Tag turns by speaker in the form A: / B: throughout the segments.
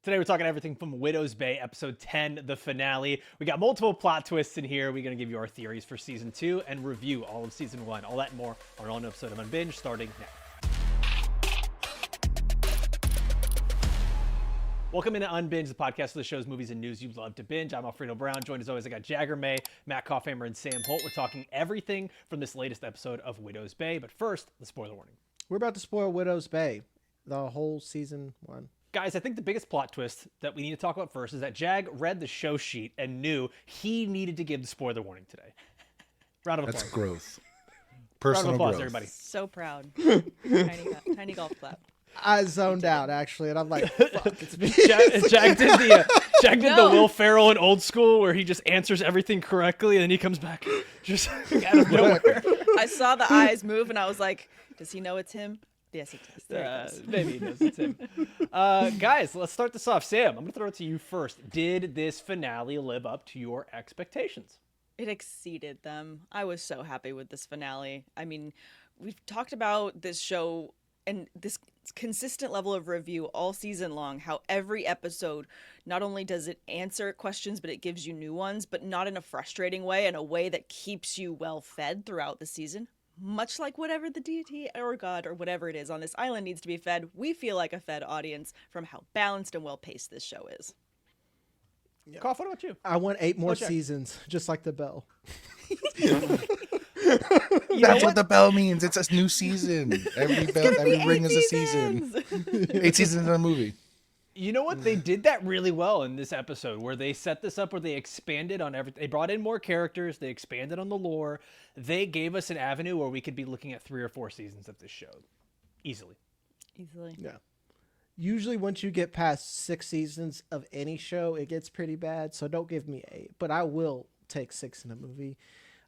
A: Today we're talking everything from Widow's Bay, episode 10, the finale. We got multiple plot twists in here. We're going to give you our theories for season 2 and review all of season 1. All that and more on our own episode of Unbinged starting now. Welcome into Unbinged, the podcast for the shows, movies, and news you'd love to binge. I'm Alfredo Brown, joined as always, I got Jagger, Matt Kopfhamer, and Sam Holt. We're talking everything from this latest episode of Widow's Bay, but first, the spoiler warning.
B: We're about to spoil Widow's Bay, the whole season 1.
A: Guys, I think the biggest plot twist that we need to talk about first is that Jag read the show sheet and knew he needed to give the spoiler warning today. Round of applause.
C: That's growth.
A: Round
C: Personal
A: of applause,
C: growth.
A: everybody.
D: So proud. tiny golf clap.
B: I zoned out, actually, and I'm like, fuck, it's me.
A: Jag did the Will Ferrell in Old School where he just answers everything correctly and then he comes back just out of nowhere.
D: I saw the eyes move and I was like, does he know it's him? Yes, he does. There it goes.
A: Maybe he knows it's him. Guys, let's start this off. Sam, I'm going to throw it to you first. Did this finale live up to your expectations?
D: It exceeded them. I was so happy with this finale. I mean, we've talked about this show and this consistent level of review all season long, how every episode, not only does it answer questions, but it gives you new ones, but not in a frustrating way, in a way that keeps you well fed throughout the season. Much like whatever the deity or god or whatever it is on this island needs to be fed, we feel like a fed audience from how balanced and well-paced this show is.
A: Yeah. Koff, what about you?
B: I want 8 more seasons, just like the bell.
C: That's what the bell means. It's a new season. Every ring is a season. 8 seasons in a movie.
A: You know what? They did that really well in this episode where they set this up where they expanded on everything. They brought in more characters. They expanded on the lore. They gave us an avenue where we could be looking at 3 or 4 seasons of this show. Easily.
B: Yeah. Usually once you get past 6 seasons of any show, it gets pretty bad. So don't give me 8. But I will take 6 in a movie.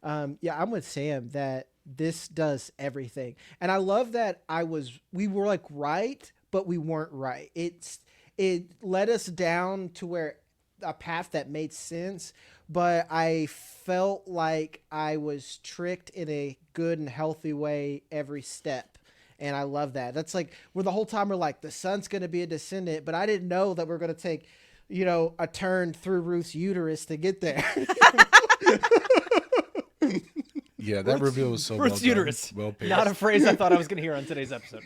B: Yeah, I'm with Sam that this does everything. And I love that we were like right, but we weren't right. It led us down to where a path that made sense, but I felt like I was tricked in a good and healthy way every step. And I love that. That's like where the whole time we're like, the son's going to be a descendant, but I didn't know that we're going to take, a turn through Ruth's uterus to get there.
C: Yeah, that reveal was so well
A: Ruth's uterus.
C: done. Well paced.
A: Not a phrase I thought I was going to hear on today's episode.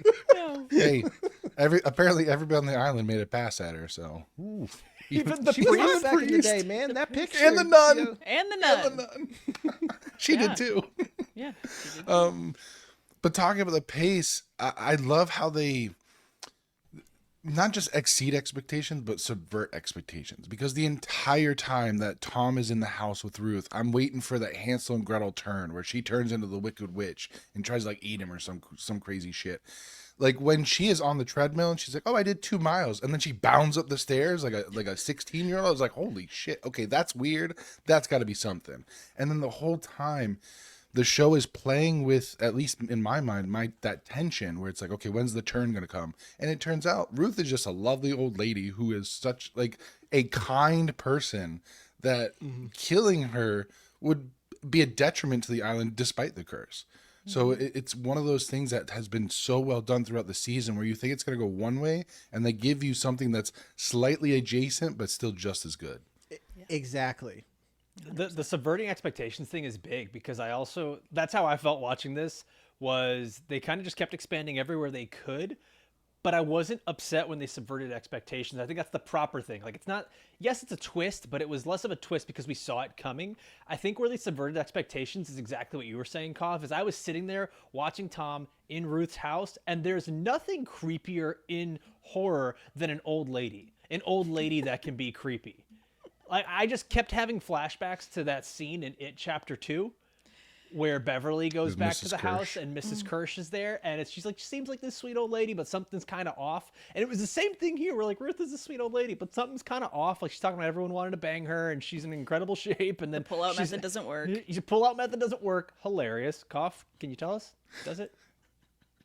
C: Hey, apparently everybody on the island made a pass at her, so. Ooh.
A: Even the
B: She was
A: priest.
B: back in the day, man. That picture.
C: And the nun.
D: And the nun.
C: She
D: Yeah.
C: did too.
D: Yeah.
C: But talking about the pace, I love how they not just exceed expectations, but subvert expectations. Because the entire time that Tom is in the house with Ruth, I'm waiting for that Hansel and Gretel turn where she turns into the Wicked Witch and tries to eat him or some crazy shit. Like when she is on the treadmill and she's like, "Oh, I did 2 miles," and then she bounds up the stairs like a 16-year-old. I was like, "Holy shit! Okay, that's weird. That's got to be something." And then the whole time, the show is playing with, at least in my mind, that tension where it's like, okay, when's the turn going to come? And it turns out Ruth is just a lovely old lady who is such a kind person that killing her would be a detriment to the island despite the curse. So it's one of those things that has been so well done throughout the season where you think it's going to go one way and they give you something that's slightly adjacent but still just as good.
B: Exactly.
A: The subverting expectations thing is big because that's how I felt watching this, was they kind of just kept expanding everywhere they could, but I wasn't upset when they subverted expectations. I think that's the proper thing. Like, it's not, yes, it's a twist, but it was less of a twist because we saw it coming. I think where they subverted expectations is exactly what you were saying, Koff, is I was sitting there watching Tom in Ruth's house, and there's nothing creepier in horror than an old lady that can be creepy. Like, I just kept having flashbacks to that scene in It Chapter 2 where Beverly goes
C: With
A: back
C: Mrs.
A: to the house and Mrs. Kirsch is there, and she's like, she seems like this sweet old lady, but something's kind of off. And it was the same thing here. We're like, Ruth is a sweet old lady, but something's kind of off. Like, she's talking about everyone wanted to bang her, and she's in incredible shape. And then
D: Pull-out method doesn't work.
A: Your pull-out method doesn't work. Hilarious. Koff, can you tell us? Does it?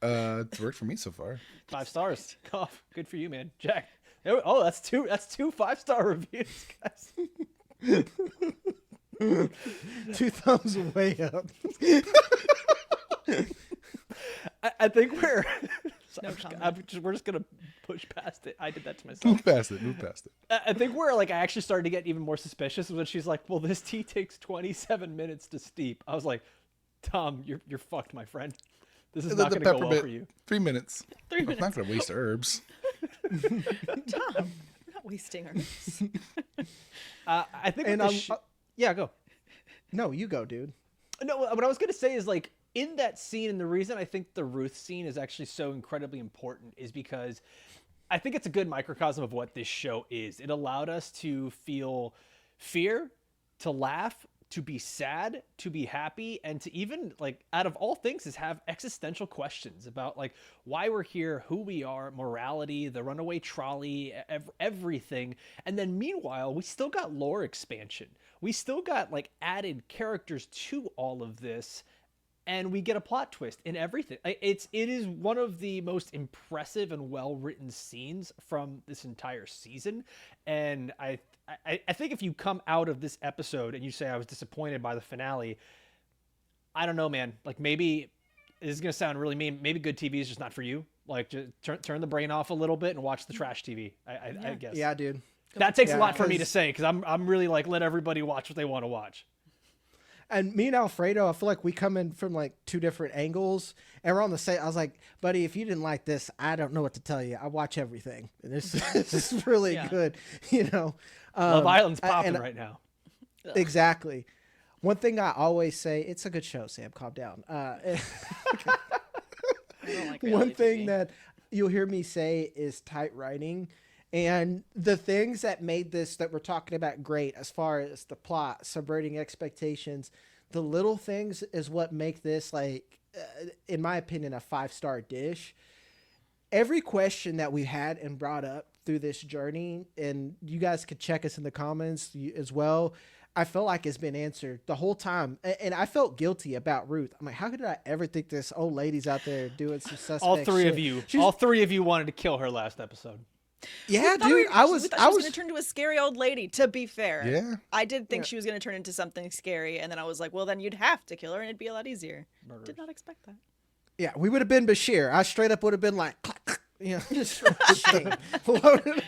C: It's worked for me so far.
A: 5 stars. Koff, good for you, man. Jack. Oh, that's two 5-star reviews, guys.
B: 2 thumbs way up.
A: I think So
D: No
A: we're just gonna push past it. I did that to myself.
C: Move past it. Move past it.
A: I think where like I actually started to get even more suspicious was when she's like, "Well, this tea takes 27 minutes to steep." I was like, "Tom, you're fucked, my friend. This is not going to go well for you."
C: 3 minutes.
D: 3
C: I'm
D: minutes.
C: not going to waste herbs.
D: Tom, we're not wasting ours.
A: I think.
B: And
A: yeah, go.
B: no, you go, dude.
A: No, what I was going to say is like in that scene, and the reason I think the Ruth scene is actually so incredibly important is because I think it's a good microcosm of what this show is. It allowed us to feel fear, to laugh, to be sad, to be happy, and to even, like, out of all things, is have existential questions about, like, why we're here, who we are, morality, the runaway trolley, everything. And then meanwhile, we still got lore expansion. We still got, like, added characters to all of this, and we get a plot twist in everything. It is one of the most impressive and well-written scenes from this entire season, and I think if you come out of this episode and you say I was disappointed by the finale, I don't know, man. Like maybe this is gonna sound really mean. Maybe good TV is just not for you. Like just turn the brain off a little bit and watch the trash TV. I guess.
B: Yeah, dude.
A: That takes a lot for me to
B: 'cause-
A: say because I'm really like let everybody watch what they want to watch.
B: And me and Alfredo, I feel like we come in from like two different angles, and we're on the same. I was like, buddy, if you didn't like this, I don't know what to tell you. I watch everything. And this is really
D: Yeah.
B: good, you know.
A: Love Island's popping
B: and-
A: right now.
B: Exactly. One thing I always say, it's a good show, Sam. Calm down.
D: I don't like
B: One
D: reality
B: thing
D: TV.
B: that you'll hear me say is tight writing. And the things that made this that we're talking about great, as far as the plot, subverting expectations, the little things is what make this, like, in my opinion, a 5-star dish. Every question that we had and brought up through this journey, and you guys could check us in the comments as well, I felt like it's been answered the whole time. And I felt guilty about Ruth. I'm like, how could I ever think this old lady's out there doing some suspect
A: All three
B: shit?
A: of you,
B: She's-
A: all three of you wanted to kill her last episode.
B: Yeah,
D: We thought
B: dude. I was
D: going to turn into a scary old lady. To be fair,
C: Yeah.
D: I did think she was going to turn into something scary, and then I was like, well, then you'd have to kill her, and it'd be a lot easier. Did not expect that.
B: Yeah, we would have been Bashir. I straight up would have been like, clack, clack, you know, just loaded.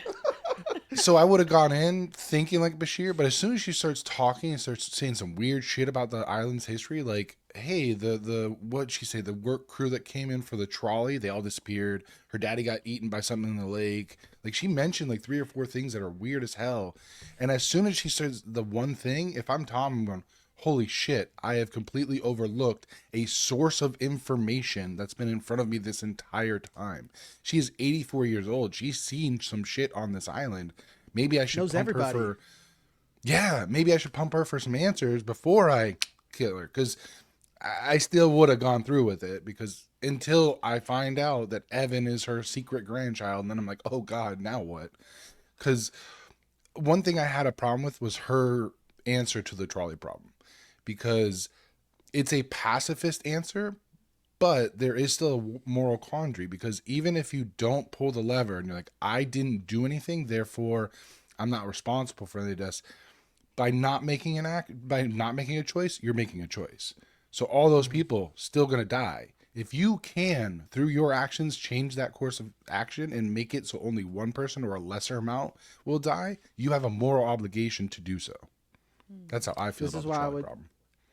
C: So I would have gone in thinking like Bashir, but as soon as she starts talking and starts saying some weird shit about the island's history, like, hey, the what'd she say? The work crew that came in for the trolley, they all disappeared. Her daddy got eaten by something in the lake. Like she mentioned like 3 or 4 things that are weird as hell. And as soon as she says the one thing, if I'm Tom, I'm going, holy shit, I have completely overlooked a source of information that's been in front of me this entire time. She is 84 years old. She's seen some shit on this island. Maybe I should
B: Knows
C: pump
B: everybody.
C: her for... Yeah, maybe I should pump her for some answers before I kill her. Because I still would have gone through with it. Because until I find out that Evan is her secret grandchild, and then I'm like, oh God, now what? Because one thing I had a problem with was her answer to the trolley problem. Because it's a pacifist answer, but there is still a moral quandary. Because even if you don't pull the lever and you're like, I didn't do anything, therefore I'm not responsible for any of this. By not making a choice, you're making a choice. So all those people still gonna die. If you can, through your actions, change that course of action and make it so only one person or a lesser amount will die, you have a moral obligation to do so. That's how I feel
B: This
C: about
B: is
C: the
B: why I
C: trolley
B: would-
C: problem.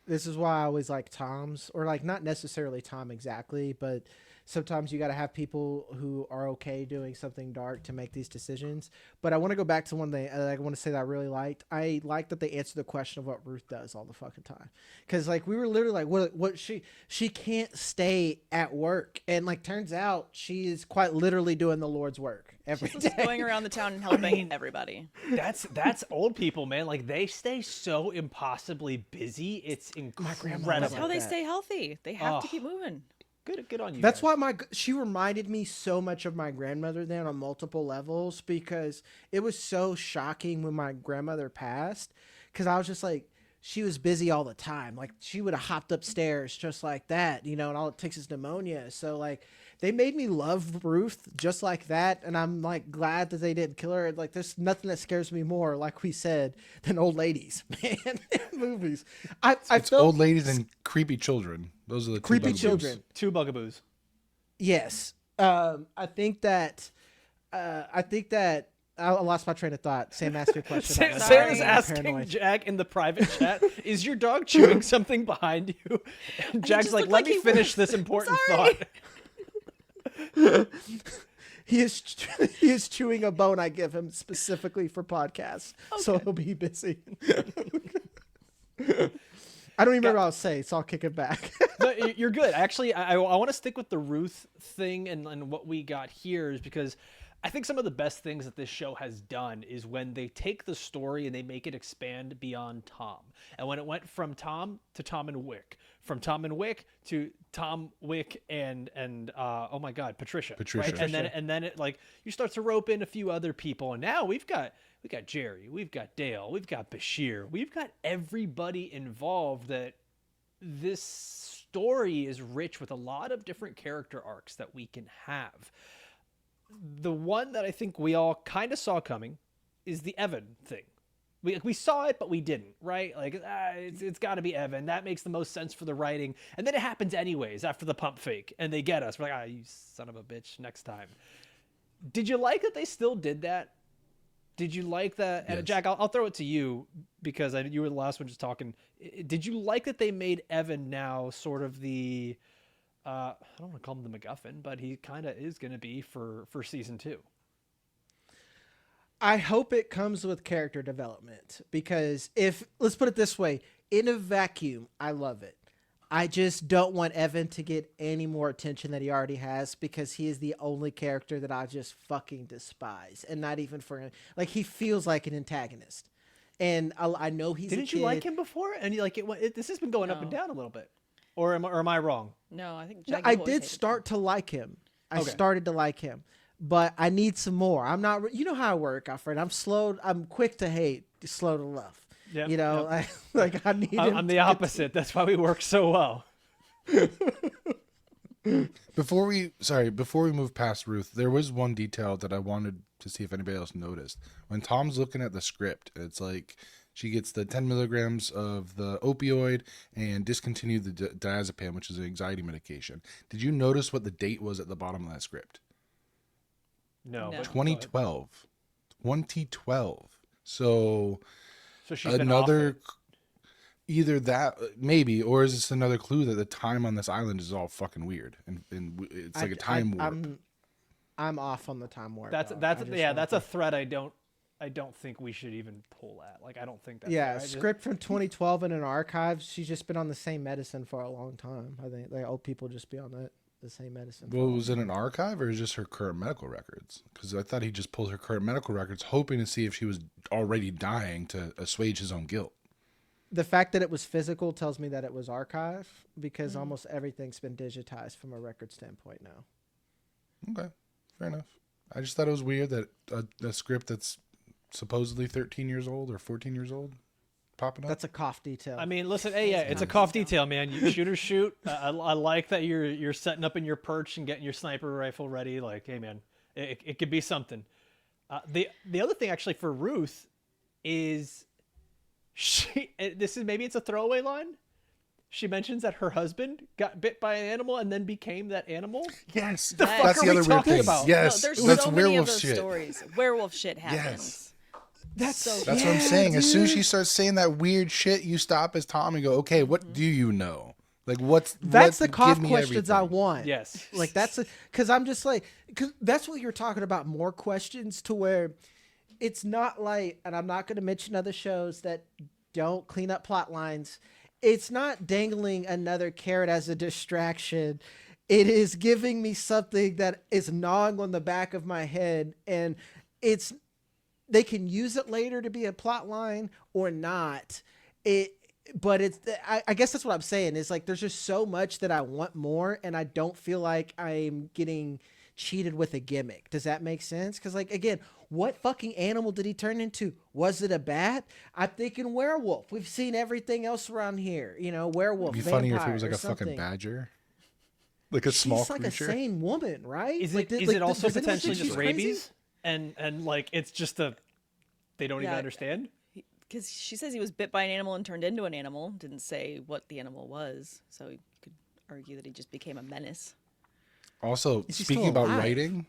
B: This is why I always like Tom's, or like not necessarily Tom exactly, but sometimes you got to have people who are okay doing something dark to make these decisions. But I want to go back to one thing I want to say that I really liked. I like that they answered the question of what Ruth does all the fucking time. Because like we were literally like, what she can't stay at work, and like turns out she is quite literally doing the Lord's work every
D: She's
B: day.
D: just going around the town and helping everybody.
A: That's old people, man. Like they stay so impossibly busy. It's incredible.
D: That's how
B: like
D: they
B: that.
D: stay healthy. They have to keep moving.
A: Good on you.
B: That's
A: guys.
B: why she reminded me so much of my grandmother then on multiple levels, because it was so shocking when my grandmother passed, because I was just like, she was busy all the time. Like she would have hopped upstairs just like that, you know, and all it takes is pneumonia. So like they made me love Ruth just like that. And I'm like glad that they didn't kill her. Like there's nothing that scares me more, like we said, than old ladies, man, in movies. I
C: It's
B: felt
C: old ladies and creepy children. Those are the two
B: creepy
C: bugaboos.
B: children.
A: 2 bugaboos.
B: Yes. I think that I lost my train of thought. Sam asked me a question. about my
A: Sarah's
B: dog. I'm
A: asking
B: paranoid.
A: Jag in the private chat, is your dog chewing something behind you? And Jag's
D: just
A: like,
D: looked
A: let
D: like
A: me
D: he
A: finish
D: was-
A: this important
D: Sorry.
A: thought.
B: He is chewing a bone I give him specifically for podcasts, so he'll be busy. I don't even remember what I was saying, so I'll kick it back.
A: No, you're good. Actually, I want to stick with the Ruth thing and what we got here is because I think some of the best things that this show has done is when they take the story and they make it expand beyond Tom. And when it went from Tom to Tom and Wick, from Tom and Wick to Tom, Wick, and oh my God, Patricia.
C: Patricia.
A: Right? And then it like you start to rope in a few other people, and now we got Jerry, we've got Dale, we've got Bashir, we've got everybody involved. That this story is rich with a lot of different character arcs that we can have. The one that I think we all kind of saw coming is the Evan thing. We saw it, but we didn't, right? Like, it's got to be Evan. That makes the most sense for the writing. And then it happens anyways after the pump fake, and they get us. We're like, you son of a bitch, next time. Did you like that they still did that? Did you like that?
C: Yes.
A: And Jack, I'll throw it to you because you were the last one just talking. Did you like that they made Evan now sort of the, I don't want to call him the MacGuffin, but he kind of is going to be for season 2.
B: I hope it comes with character development because let's put it this way, in a vacuum, I love it. I just don't want Evan to get any more attention that he already has because he is the only character that I just fucking despise. And not even for, like, he feels like an antagonist. And I know he's
A: Didn't
B: a kid.
A: you like him before? And you this has been going up and
D: No.
A: down a little bit. Or am I wrong?
D: No, I think
B: No,
D: Jagger
B: I
D: always
B: did
D: hated
B: start to like him. I
A: Okay.
B: started to like him. But I need some more. I'm not, you know how I work, Alfred. I'm quick to hate, slow to love.
A: Yep,
B: You know,
A: yep.
B: I need him
A: I'm
B: to
A: the
B: get
A: opposite. That's why we work so well.
C: Before we move past Ruth, there was one detail that I wanted to see if anybody else noticed. When Tom's looking at the script, it's like she gets the 10 milligrams of the opioid and discontinued the diazepam, which is an anxiety medication. Did you notice what the date was at the bottom of that script?
A: No,
D: No.
A: but
C: 2012. 2012. So
A: so she's been off
C: another
A: it.
C: either that maybe, or is this another clue that the time on this island is all fucking weird and it's like a time warp?
B: I'm off on the time warp.
A: That's
B: dog.
A: that's
B: I just
A: yeah,
B: don't
A: that's a
B: think-
A: thread I don't think we should even pull at. Like I don't think that's
B: yeah.
A: there. I just-
B: Script from 2012 in an archive. She's just been on the same medicine for a long time. I think like old people just be on the same medicine. for a
C: Well,
B: long
C: was it an archive or is just her current medical records? Because I thought he just pulled her current medical records, hoping to see if she was already dying to assuage his own guilt.
B: The fact that it was physical tells me that it was archive because almost everything's been digitized from a record standpoint now.
C: Okay, fair enough. I just thought it was weird that a script that's supposedly 13 years old or 14 years old popping up.
B: That's a cough detail.
A: I mean, listen, hey, yeah, it's a cough detail, man. You shoot or shoot. I like that you're setting up in your perch and getting your sniper rifle ready. Like, hey, man, it could be something. The other thing actually for Ruth is maybe it's a throwaway line. She mentions that her husband got bit by an animal and then became that animal.
C: yes,
A: The fuck
C: that's
A: are
C: the
A: we
C: other weird
A: talking
C: thing.
A: about?
C: Yes,
D: No, there's
C: that's
D: so many
C: werewolf
D: of those
C: shit.
D: stories. Werewolf shit happens.
B: that's
D: so-
C: That's what I'm saying. As soon as she starts saying that weird shit, you stop as Tom and go, "Okay, what do you know? Like,
B: That's the
C: give
B: cough
C: me
B: questions I
C: everything."
B: want.
A: Yes.
B: Like because I'm just like, cause that's what you're talking about. More questions to where it's not like, and I'm not going to mention other shows that don't clean up plot lines. It's not dangling another carrot as a distraction. It is giving me something that is gnawing on the back of my head, and they can use it later to be a plot line or not. But I guess that's what I'm saying is like there's just so much that I want more, and I don't feel like I'm getting cheated with a gimmick. Does that make sense? Because like again, what fucking animal did he turn into? Was it a bat? I'm thinking werewolf. We've seen everything else around here. You know, werewolf.
C: It'd be funnier if it
B: vampire,
C: was like
B: or
C: a fucking
B: something.
C: badger, like a small
B: She's like
C: creature.
B: a sane woman, right?
A: Is
B: Like,
A: it
B: like,
A: also
B: does anyone
A: potentially
B: think she's
A: just
B: crazy?
A: rabies? And like it's just they don't even
D: Yeah.
A: understand?
D: Because she says he was bit by an animal and turned into an animal. Didn't say what the animal was, so you could argue that he just became a menace.
C: Also,
B: Is he
C: speaking
B: still
C: about
B: alive?
C: writing,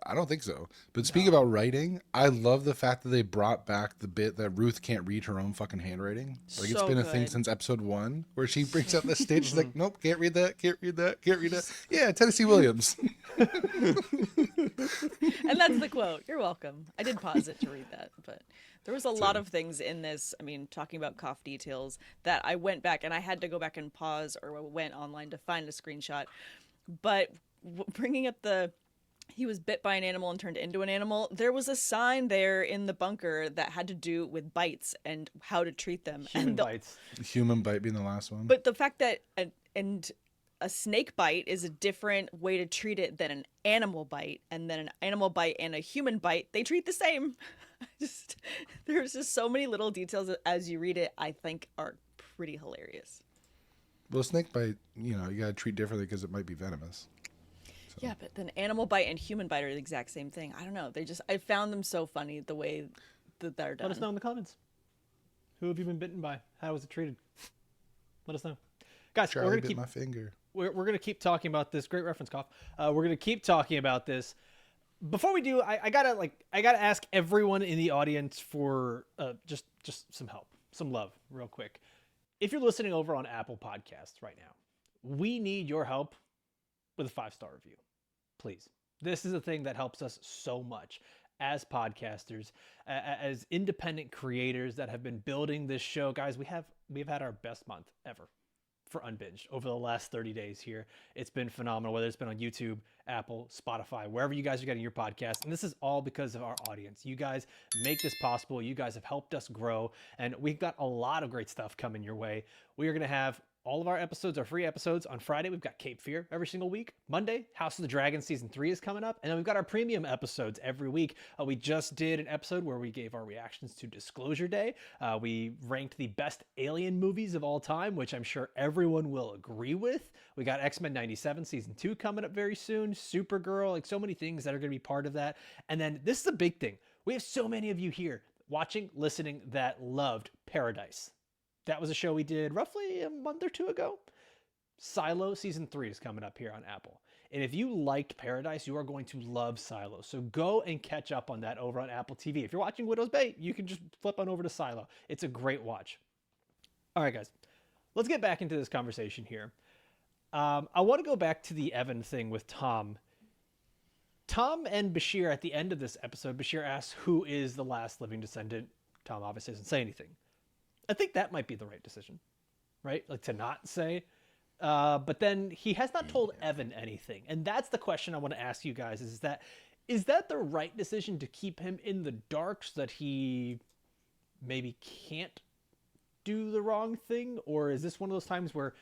C: I don't think so. But speaking about writing, I love the fact that they brought back the bit that Ruth can't read her own fucking handwriting. Like, it's
D: So
C: been a thing
D: good.
C: since episode 1, where she brings out the stitch. She's like, nope, can't read that, can't read that, can't read that. Yeah, Tennessee Williams.
D: And that's the quote. You're welcome. I did pause it to read that, but there was a lot of things in this. I mean, talking about cough details that I went back and I had to go back and pause or went online to find a screenshot. But bringing up he was bit by an animal and turned into an animal. There was a sign there in the bunker that had to do with bites and how to treat them.
A: Human
D: and
A: bites.
C: Human bite being the last one.
D: But the fact that a snake bite is a different way to treat it than an animal bite, and then an animal bite and a human bite, they treat the same. There's just so many little details that, as you read it, I think are pretty hilarious.
C: Well, snake bite, you got to treat differently because it might be venomous.
D: Yeah, but then animal bite and human bite are the exact same thing. I don't know. I found them so funny the way that they're done.
A: Let us know in the comments. Who have you been bitten by? How was it treated? Let us know. Guys,
C: Charlie
A: we're going
C: bit
A: to keep
C: my finger.
A: we're going to keep talking about this. Great reference, Cough. We're going to keep talking about this. Before we do, I gotta ask everyone in the audience for just some help, some love, real quick. If you're listening over on Apple Podcasts right now, we need your help with a 5-star review, please. This is a thing that helps us so much as podcasters, as independent creators that have been building this show. Guys, we've had our best month ever for Unbinged over the last 30 days here. It's been phenomenal, whether it's been on YouTube, Apple, Spotify, wherever you guys are getting your podcast. And this is all because of our audience. You guys make this possible. You guys have helped us grow, and we've got a lot of great stuff coming your way. We are going to have all of our episodes are free episodes. On Friday, we've got Cape Fear every single week. Monday, House of the Dragon Season 3 is coming up. And then we've got our premium episodes every week. We just did an episode where we gave our reactions to Disclosure Day. We ranked the best alien movies of all time, which I'm sure everyone will agree with. We got X-Men 97 Season 2 coming up very soon. Supergirl, like so many things that are going to be part of that. And then this is a big thing. We have so many of you here watching, listening that loved Paradise. That was a show we did roughly a month or two ago. Silo Season 3 is coming up here on Apple. And if you liked Paradise, you are going to love Silo. So go and catch up on that over on Apple TV. If you're watching Widow's Bay, you can just flip on over to Silo. It's a great watch. All right, guys. Let's get back into this conversation here. I want to go back to the Evan thing with Tom. Tom and Bashir, at the end of this episode, Bashir asks, who is the last living descendant? Tom obviously doesn't say anything. I think that might be the right decision, right? Like to not say. But then he has not told Evan anything. And that's the question I want to ask you guys is that the right decision to keep him in the dark so that he maybe can't do the wrong thing? Or is this one of those times where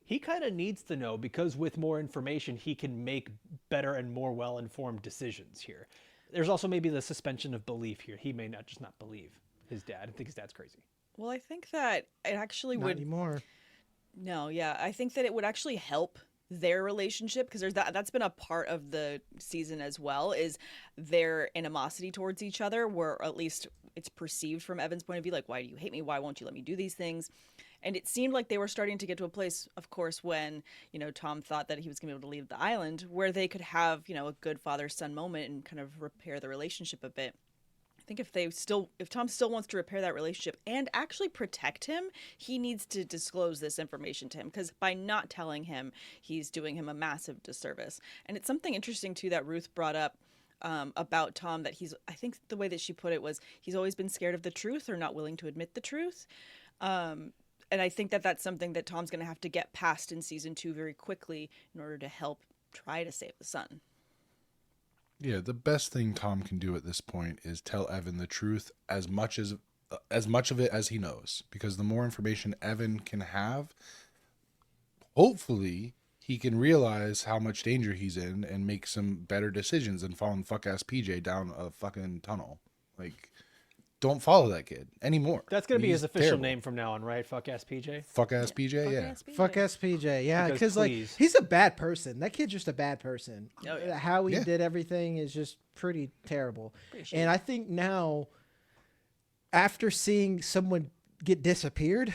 A: he kind of needs to know because with more information, he can make better and more well-informed decisions here? There's also maybe the suspension of belief here. He may not believe his dad and think his dad's crazy.
D: Well, I think that it actually
B: Not
D: would.
B: anymore.
D: No, yeah, I think that it would actually help their relationship because that's been a part of the season as well, is their animosity towards each other, where at least it's perceived from Evan's point of view, like, why do you hate me? Why won't you let me do these things? And it seemed like they were starting to get to a place, of course, when, Tom thought that he was going to be able to leave the island, where they could have, a good father-son moment and kind of repair the relationship a bit. I think if Tom still wants to repair that relationship and actually protect him, he needs to disclose this information to him, because by not telling him, he's doing him a massive disservice. And it's something interesting too that Ruth brought up about Tom, that I think the way that she put it was, he's always been scared of the truth or not willing to admit the truth. And I think that that's something that Tom's going to have to get past in season 2 very quickly in order to help try to save the son.
C: Yeah, the best thing Tom can do at this point is tell Evan the truth as much of it as he knows, because the more information Evan can have, hopefully he can realize how much danger he's in and make some better decisions than following fuck-ass PJ down a fucking tunnel. Like, don't follow that kid anymore.
A: That's going to be his official
C: terrible.
A: name from now on, right? Fuck ass PJ.
C: Fuck-ass PJ, yeah.
B: Fuck SPJ, yeah,
A: Because
B: because like
A: please.
B: he's a bad person. That kid's just a bad person.
D: Oh, yeah.
B: How he
C: Yeah.
B: did everything is just pretty terrible.
D: Pretty shitty.
B: And I think now, after seeing someone get disappeared,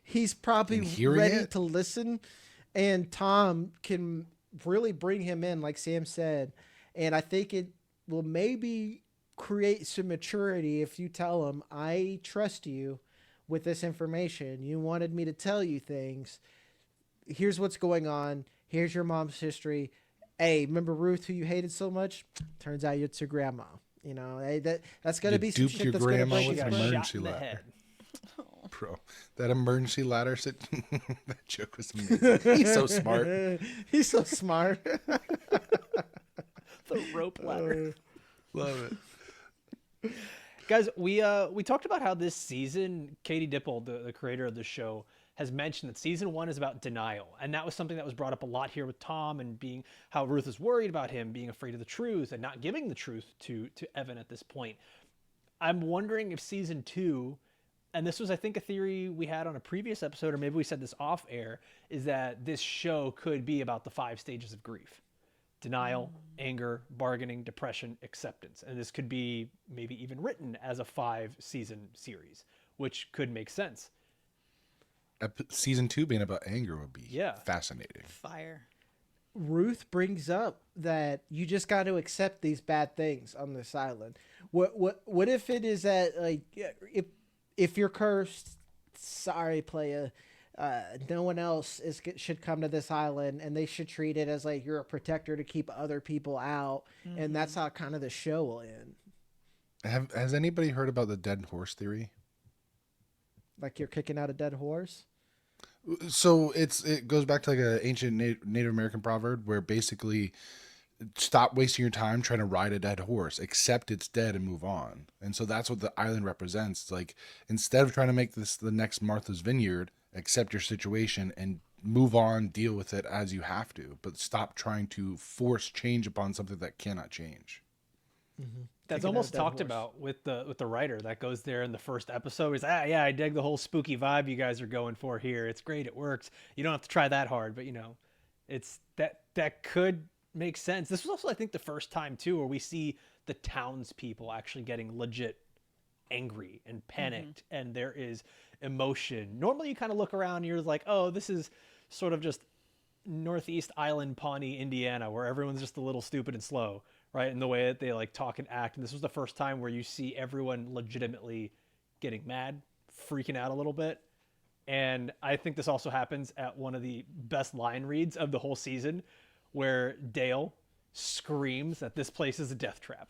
B: he's probably
C: And hearing
B: ready
C: it.
B: to listen. And Tom really bring him in, like Sam said. And I think it will maybe create some maturity if you tell him, I trust you with this information. You wanted me to tell you things. Here's what's going on. Here's your mom's history. Hey, remember Ruth, who you hated so much? Turns out it's your grandma. You know, hey, that's gonna
C: You
B: be some
C: duped
B: shit
C: your
B: that's gonna
C: grandma
B: break
C: with
B: his
C: an
A: Got
B: brain.
A: shot
C: emergency
A: in the
C: ladder.
A: head.
C: Bro, that emergency ladder that joke was amazing. He's so smart.
B: He's so smart.
A: The rope ladder.
C: Love it.
A: Guys, we talked about how this season, Katie Dippold, the creator of the show, has mentioned that season 1 is about denial, and that was something that was brought up a lot here with Tom, and being how Ruth is worried about him being afraid of the truth and not giving the truth to Evan at this point. I'm wondering if season 2, and this was I think a theory we had on a previous episode, or maybe we said this off air, is that this show could be about the 5 stages of grief: denial, anger, bargaining, depression, acceptance. And this could be maybe even written as a 5-season series, which could make sense.
C: Season 2 being about anger would be
A: Yeah.
C: fascinating.
D: Fire.
B: Ruth brings up that you just got to accept these bad things on this island. What if it is that, like, if you're cursed, sorry, playa, no one else should come to this island, and they should treat it as like you're a protector to keep other people out, and that's how kind of the show will end.
C: Has anybody heard about the dead horse theory?
B: Like you're kicking out a dead horse.
C: So it goes back to like an ancient Native American proverb where basically stop wasting your time trying to ride a dead horse, accept it's dead and move on. And so that's what the island represents. It's like, instead of trying to make this the next Martha's Vineyard, accept your situation and move on, deal with it as you have to, but stop trying to force change upon something that cannot change.
A: That's
B: Kicking out
A: almost
B: a dead
A: talked
B: horse.
A: about with the writer that goes there in the first episode. He's yeah, I dig the whole spooky vibe you guys are going for here. It's great, it works. You don't have to try that hard, but it's that could make sense. This was also, I think, the first time too where we see the townspeople actually getting legit angry and panicked, and there is emotion. Normally, you kind of look around and you're like, oh, this is sort of just Northeast Island, Pawnee, Indiana, where everyone's just a little stupid and slow, right? In the way that they like talk and act. And this was the first time where you see everyone legitimately getting mad, freaking out a little bit. And I think this also happens at one of the best line reads of the whole season, where Dale screams that this place is a death trap.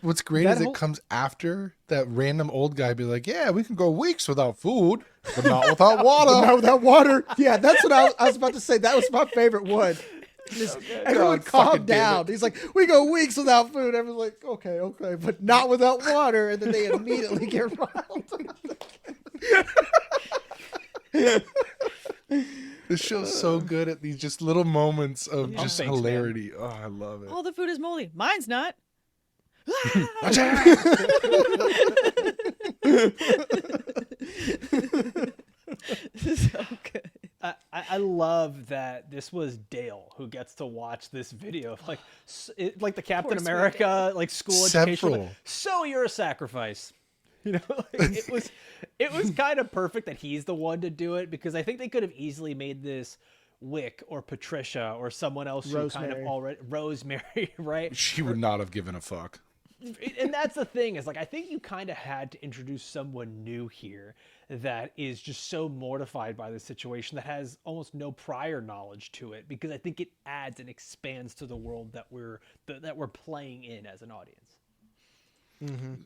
C: What's great
B: That
C: is
B: whole-
C: it comes after that random old guy be like, yeah, we can go weeks without food, but not without water.
B: But not without water. Yeah, that's what I was about to say. That was my favorite one. Just, everyone
C: God,
B: calm
C: fucking damn
B: down. He's like, we go weeks without food. Everyone's like, okay, but not without water. And then they immediately get riled.
C: This show's so good at these just little moments of just
A: Thanks, man.
C: hilarity. Oh, I love it.
D: All the food is moldy. Mine's not. So good.
A: I love that this was Dale who gets to watch this video of like like the Captain
D: Poor sweet
A: America like school education. Like,
C: Several.
A: so you're a sacrifice. Like, it was kind of perfect that he's the one to do it, because I think they could have easily made this Wick or Patricia or someone else who kind of
B: Rosemary.
A: already Rosemary, right?
C: She would not have given a fuck.
A: And that's the thing, is like, I think you kind of had to introduce someone new here that is just so mortified by the situation, that has almost no prior knowledge to it, because I think it adds and expands to the world that we're playing in as an audience.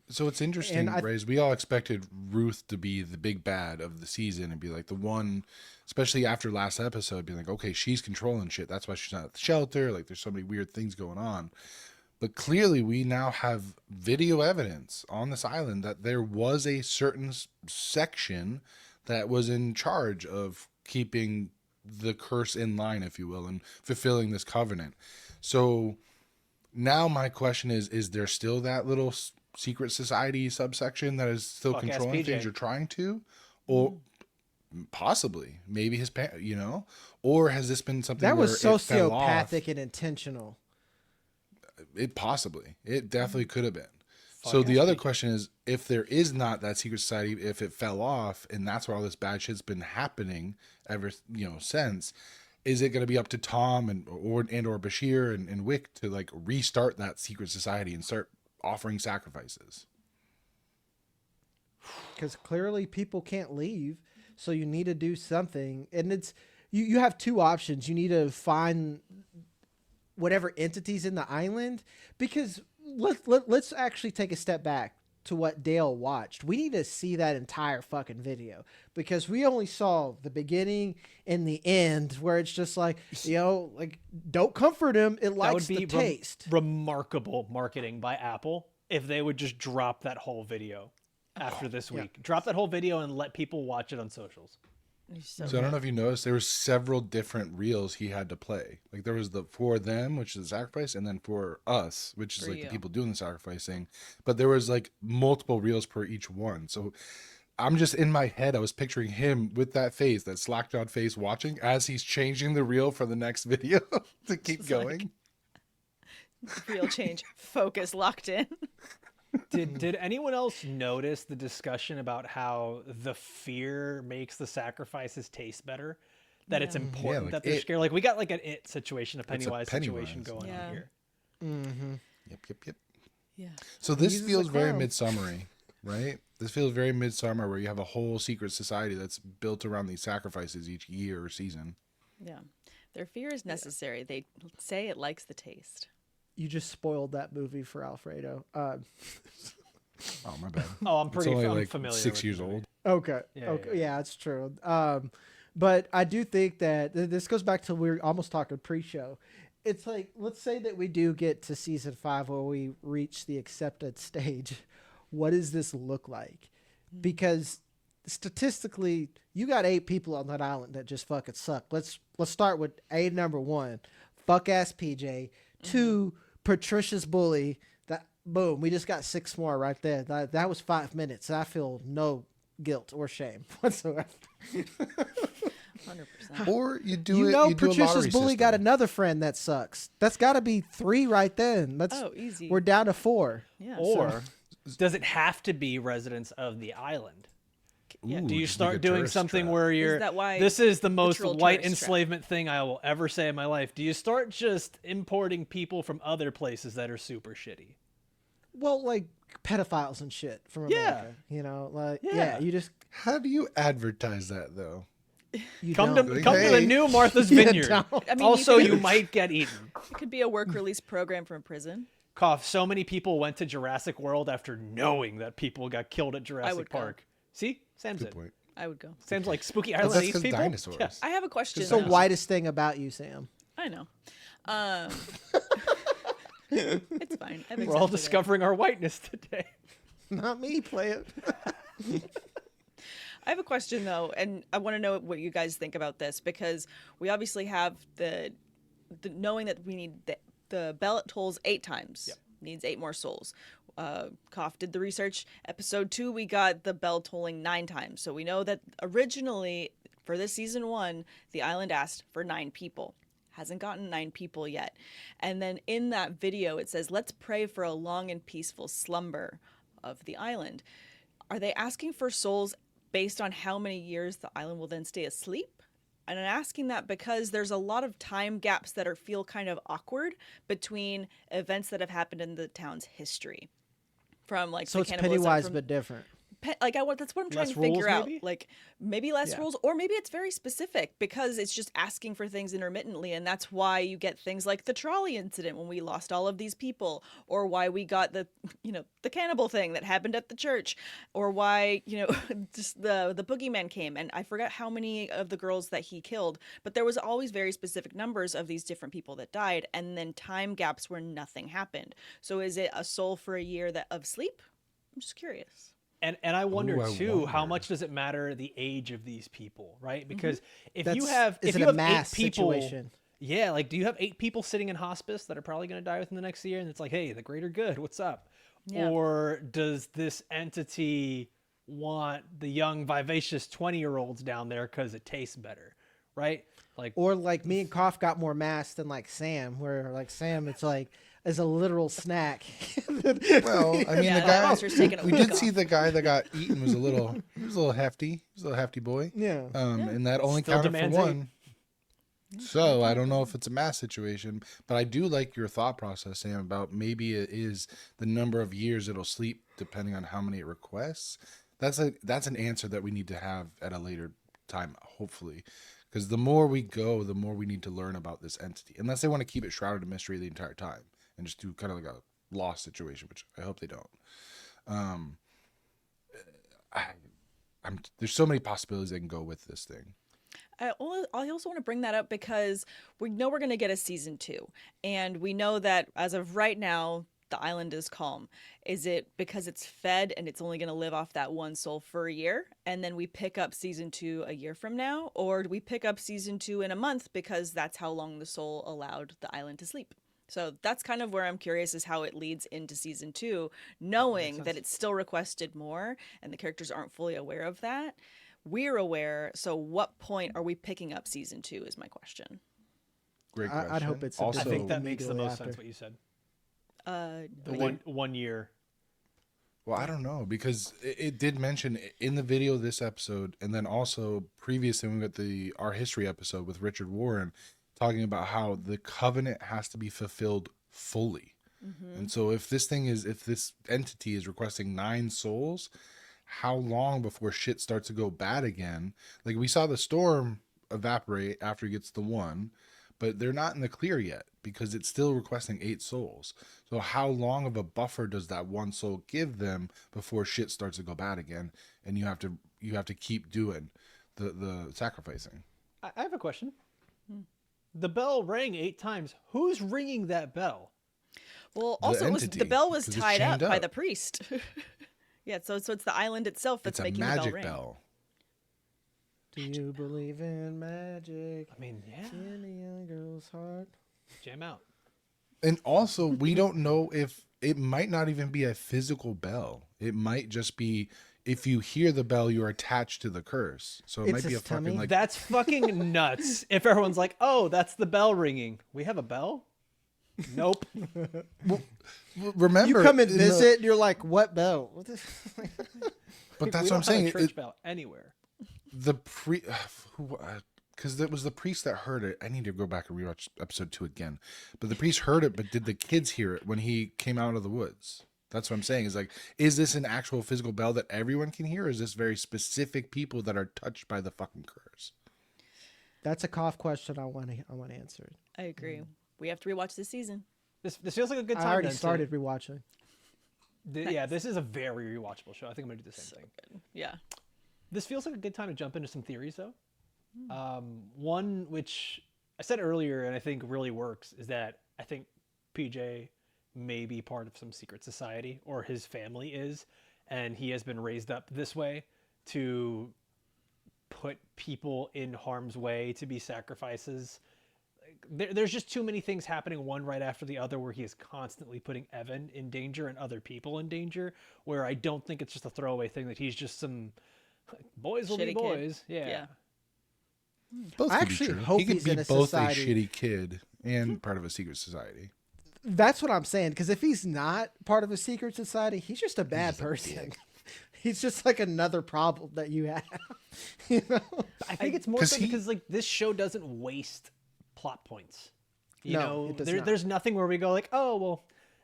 C: So it's interesting,
B: And I-
C: Rhys. We all expected Ruth to be the big bad of the season and be like the one, especially after last episode, being like, okay, she's controlling shit. That's why she's not at the shelter. Like, there's so many weird things going on. But clearly, we now have video evidence on this island that there was a certain section that was in charge of keeping the curse in line, if you will, and fulfilling this covenant. So now my question is there still that little secret society subsection that is still
A: Fuck ass
C: controlling
A: PJ.
C: things, or trying to? Or possibly, maybe his parent, or has this been something
B: That
C: where
B: was
C: it fell off?
B: sociopathic and intentional.
C: It possibly. It definitely could have been.
A: Fuck
C: So the
A: ass
C: other
A: PJ.
C: question is, if there is not that secret society, if it fell off and that's where all this bad shit's been happening ever, since, is it going to be up to Tom or Bashir and Wick to like restart that secret society and start offering sacrifices?
B: Because clearly people can't leave, so you need to do something. And it's you have two options. You need to find whatever entities in the island, because let's actually take a step back to what Dale watched. We need to see that entire fucking video, because we only saw the beginning and the end, where it's just like, like, don't comfort him. It likes the taste.
A: Remarkable marketing by Apple if they would just drop that whole video after this week. Drop that whole video and let people watch it on socials.
C: So I don't know if you noticed, there were several different reels he had to play. Like there was the for them, which is the sacrifice, and then for us, which is like the people doing the sacrificing. But there was like multiple reels per each one. So I'm just in my head, I was picturing him with that face, that slack-jawed face, watching as he's changing the reel for the next video to keep it's going.
D: Like, reel change, focus locked in.
A: Did anyone else notice the discussion about how the fear makes the sacrifices taste better? That it's important that they're scared. Like we got like an It situation, a Pennywise situation going on here.
B: Mm-hmm.
C: Yep.
D: Yeah.
C: So this feels very Midsummery, right? This feels very Midsummer, where you have a whole secret society that's built around these sacrifices each year or season.
D: Yeah. Their fear is necessary. They say it likes the taste.
B: You just spoiled that movie for Alfredo.
C: Oh, my bad.
A: Oh, I'm pretty
C: like
A: familiar.
C: 6 years old.
B: Okay. Yeah, it's true. But I do think that this goes back to we were almost talking pre-show. It's like, let's say that we do get to season 5 where we reach the acceptance stage. What does this look like? Because statistically, you got 8 people on that island that just fucking suck. Let's start with number 1, fuck ass PJ. 2, Patricia's bully. That boom, we just got 6 more right there. That was 5 minutes. I feel no guilt or shame whatsoever.
D: 100%.
C: Or you do you
B: Patricia's bully
C: system.
B: got another friend that sucks. That's got to be 3 right then.
D: Easy.
B: We're down to 4.
D: Yeah.
A: Or does it have to be residents of the island?
C: Ooh,
A: do you start doing something where you're...
D: Is that why
A: this is the most
D: literal
A: white
D: tourist
A: enslavement thing I will ever say in my life. Do you start just importing people from other places that are super shitty?
B: Well, like pedophiles and shit from America. You just...
C: How do you advertise that, though?
A: Come to the new Martha's Vineyard.
D: I mean,
A: also, you might get eaten.
D: It could be a work release program from prison.
A: So many people went to Jurassic World after knowing that people got killed at Jurassic Park. See? Sam's
C: Good
A: it.
C: point.
D: I would go.
A: Sam's like spooky
C: That's
A: island
C: because
A: people.
C: dinosaurs.
A: Yeah.
D: I have a question.
B: It's the whitest thing about you, Sam.
D: I know. It's fine. I've
A: We're all
D: accepted it.
A: discovering our whiteness today.
B: Not me, play it.
D: I have a question though, and I want to know what you guys think about this, because we obviously have the knowing that we need the bell tolls 8 times.
A: Yep.
D: Needs 8 more souls. Kopf did the research. Episode 2, we got the bell tolling 9 times. So we know that originally for this season 1, the island asked for 9 people. Hasn't gotten 9 people yet. And then in that video, it says, let's pray for a long and peaceful slumber of the island. Are they asking for souls based on how many years the island will then stay asleep? And I'm asking that because there's a lot of time gaps that feel kind of awkward between events that have happened in the town's history. From like
B: So
D: the
B: it's
D: cannibalism
B: Pennywise,
D: from,
B: but different.
D: that's what I'm trying
A: Less
D: to figure
A: rules,
D: out.
A: maybe?
D: Like maybe less rules, or maybe it's very specific because it's just asking for things intermittently, and that's why you get things like the trolley incident when we lost all of these people, or why we got the cannibal thing that happened at the church, or why just the boogeyman came, and I forgot how many of the girls that he killed, but there was always very specific numbers of these different people that died, and then time gaps where nothing happened. So is it a soul for a year of sleep? I'm just curious.
A: And I wonder
C: I
A: too, how
C: wonder.
A: much does it matter the age of these people, right? Because if
B: That's-
A: you have
B: is
A: if
B: it
A: you
B: a
A: have
B: mass
A: 8 people,
B: situation?
A: yeah, like do you have 8 people sitting in hospice that are probably going to die within the next year, and it's like, hey, the greater good, what's up?
D: Yeah.
A: Or does this entity want the young, vivacious 20-year-olds down there because it tastes better, right? Like,
B: Or like me and Kopf got more mass than like Sam, where like Sam, it's like as a literal snack.
C: Well, I mean,
D: Yeah,
C: the
D: that
C: guy
D: monster's taking a
C: we
D: week
C: did see
D: off.
C: the guy that got eaten was a little hefty. He was a little hefty boy.
B: Yeah.
C: And that only
A: Still
C: counted for
A: demands
C: 1. So I don't know if it's a mass situation, but I do like your thought process, Sam, about maybe it is the number of years it'll sleep depending on how many it requests. That's an answer that we need to have at a later time, hopefully, because the more we go, the more we need to learn about this entity. Unless they want to keep it shrouded in mystery the entire time and just do kind of like a lost situation, which I hope they don't. Um, I, there's so many possibilities they can go with this thing.
D: I also want to bring that up because we know we're going to get a season 2. And we know that as of right now, the island is calm. Is it because it's fed and it's only going to live off that one soul for a year? And then we pick up season 2 a year from now? Or do we pick up season 2 in a month because that's how long the soul allowed the island to sleep? So that's kind of where I'm curious is how it leads into season 2, knowing that it's still requested more and the characters aren't fully aware of that. We're aware, so what point are we picking up season 2 is my question.
C: Great question.
B: I'd hope it's
C: also.
A: I think that makes the
B: immediately
A: most
B: after.
A: sense what you said.
D: The
A: One year.
C: Well, I don't know because it did mention in the video this episode, and then also previously when we got our history episode with Richard Warren, talking about how the covenant has to be fulfilled fully. Mm-hmm. And so if this entity is requesting 9 souls, how long before shit starts to go bad again? Like we saw the storm evaporate after he gets the 1, but they're not in the clear yet because it's still requesting 8 souls. So how long of a buffer does that 1 soul give them before shit starts to go bad again? And you have to keep doing the sacrificing.
A: I have a question. The bell rang 8 times. Who's ringing that bell?
D: Well, also the bell was tied up by the priest. Yeah, so it's the island itself that's making the bell ring. It's a magic bell.
B: Do you believe in magic?
A: I mean, yeah.
B: In a young girl's heart.
A: Jam out.
C: And also, we don't know if it might not even be a physical bell. It might just be if you hear the bell, you're attached to the curse. So it might be a fucking like.
A: That's fucking nuts. If everyone's like, "Oh, that's the bell ringing. We have a bell." Nope.
C: Well, remember,
B: you come and visit, and you're like, "What bell?"
C: But that's
A: we
C: what I'm
A: don't
C: saying.
A: have a church bell anywhere.
C: Because it was the priest that heard it. I need to go back and rewatch episode 2 again. But the priest heard it, but did the kids hear it when he came out of the woods? That's what I'm saying. Is like, is this an actual physical bell that everyone can hear? Or is this very specific people that are touched by the fucking curse?
B: That's a cough question I want answered.
D: I agree. We have to rewatch this season.
A: This feels like a good time.
B: I already started rewatching.
A: Yeah, this is a very rewatchable show. I think I'm gonna do the same thing.
D: Good. Yeah.
A: This feels like a good time to jump into some theories, though. One which I said earlier, and I think really works, is that I think PJ may be part of some secret society, or his family is, and he has been raised up this way to put people in harm's way to be sacrifices. There's just too many things happening one right after the other where he is constantly putting Evan in danger and other people in danger, where I don't think it's just a throwaway thing that he's just some boys will be boys. Yeah.
C: Both
B: I
C: could
B: actually
C: be true.
B: hope
C: He could
B: he's
C: be
B: in a
C: both
B: society.
C: a shitty kid and part of a secret society.
B: That's what I'm saying. Because if he's not part of a secret society, he's just a bad person. He's just like another problem that you have. You know?
A: I think it's more so because like this show doesn't waste plot points. You know,
B: it does
A: there's nothing where we go like, oh well,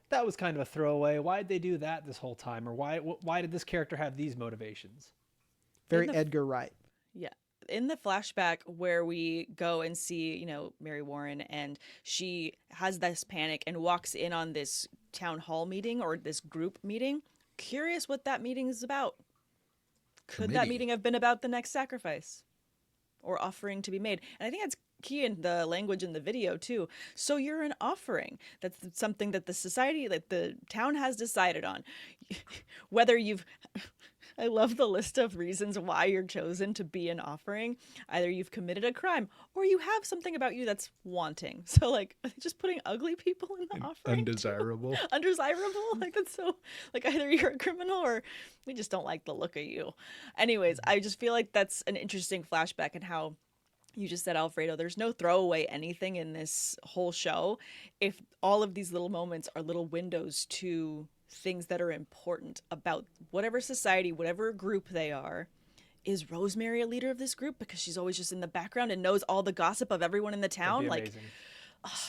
A: that was kind of a throwaway. Why did they do that this whole time, or why did this character have these motivations?
B: Very Edgar Wright.
D: Yeah. In the flashback where we go and see, you know, Mary Warren, and she has this panic and walks in on this town hall meeting or this group meeting. Curious what that meeting is about. Could that meeting have been about the next sacrifice or offering to be made? And I think that's key in the language in the video too. So you're an offering. That's something that the society, that the town has decided on. Whether you've I love the list of reasons why you're chosen to be an offering. Either you've committed a crime or you have something about you that's wanting. So like, are they just putting ugly people in the offering?
C: Undesirable.
D: Undesirable? Like that's so, like either you're a criminal or we just don't like the look of you. Anyways, I just feel like that's an interesting flashback and how you just said, Alfredo, there's no throwaway anything in this whole show. If all of these little moments are little windows to things that are important about whatever society, whatever group they are, is Rosemary a leader of this group because she's always just in the background and knows all the gossip of everyone in the town?
A: That'd be
D: Like,
A: amazing.